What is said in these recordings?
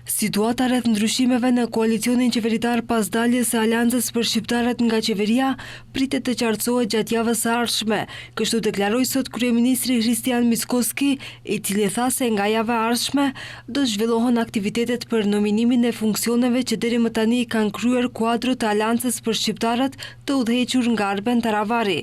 Situata rreth ndryshimeve në koalicionin qeveritar pas daljes së Aleancës për shqiptarët nga qeveria pritet të qartësohet gjatë javës së ardhshme, kështu deklaroi sot kryeministri Hristian Mickoski, i cili tha se nga java e ardhshme do zhvillohen aktivitetet për nominimin e funksioneve që deri më tani kanë kryer kuadrët e Aleancës për shqiptarët të udhëhequr nga Arben Taravari.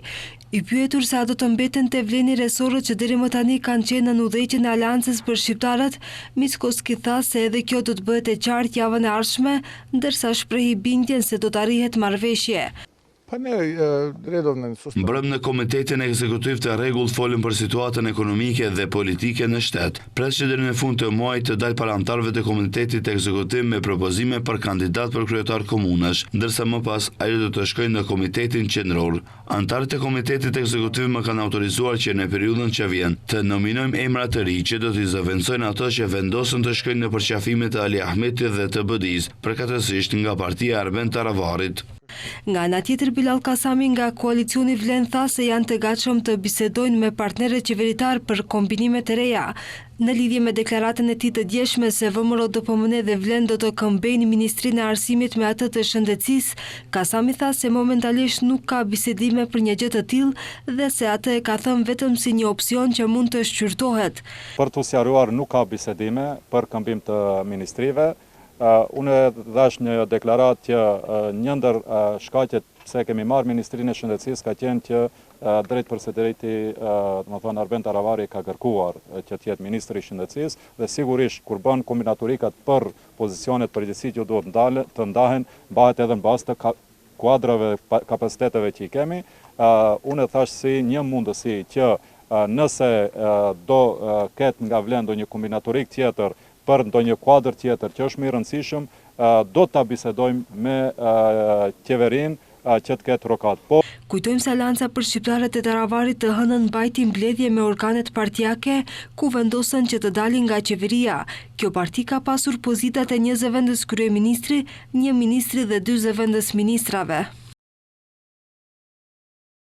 I pyetur se a do të mbeten te vleni resorët që deri më tani kanë qenë në udhëheqjen e Aleancës për shqiptarët, Mickoski tha se edhe kjo do të bëhet e qartë javën e ardhshme, ndërsa shprehi bindjen se do të arrihet marrëveshje. Mbrëm në Komitetin Ekzekutiv të Rregull folën për situatën ekonomike dhe politike në shtet. Pres që deri në fund të muajit të dalë parlamentarëve të Komitetit Ekzekutiv me propozime për kandidat për kryetar komunash, ndërsa më pas ajo do të shkojnë në Komitetin Qendror. Antarët e Komitetit Ekzekutiv më kanë autorizuar që në periudhën që vjen të nominojmë emra të ri që do t'i zëvendësojnë ato që vendosën të shkojnë në përqafimet e Ali Ahmetit dhe të BD-s, përkatësisht nga partia e Arben Taravarit. Nga ana tjetër, Bilal Kasami nga koalicioni Vlen tha se janë të gatshëm të bisedojnë me partnerët qeveritar për kombinime të reja. Në lidhje me deklaratën e tij të djeshme se VMRO-DPMN dhe Vlen do të këmbejnë Ministrinë e Arsimit me atë të Shëndetësisë, Kasami tha se momentalisht nuk ka bisedime për një gjë të tillë dhe se atë e ka thënë vetëm si një opsion që mund të shqyrtohet. Për të sqaruar, nuk ka bisedime për këmbim të ministrive. Unë dhash një deklarat që një ndër shkaqet pse kemi marrë Ministrinë e Shëndetësisë ka qenë që drejt përse drejti Arben Taravari ka kërkuar që të jetë Ministri i Shëndetësisë dhe sigurisht kur bën kombinaturikat për pozicionet përgjithësi që duhet të ndahen, bëhet edhe në bazë të kuadrave, kapaciteteve që i kemi. Unë thash si një mundësi që nëse do ketë nga Vlen ndonjë kombinaturik tjetër për ndonjë kuadër tjetër që është më i rëndësishëm, do ta bisedojmë me qeverinë që të ketë rokat. Kujtojmë se Aleanca për shqiptarët e Taravarit të hënën mbajti mbledhje me organet partijake ku vendosën që të dalin nga qeveria. Kjo parti ka pasur pozitat e një zëvendës kryeministri, një ministri dhe 2 zëvendës ministrave.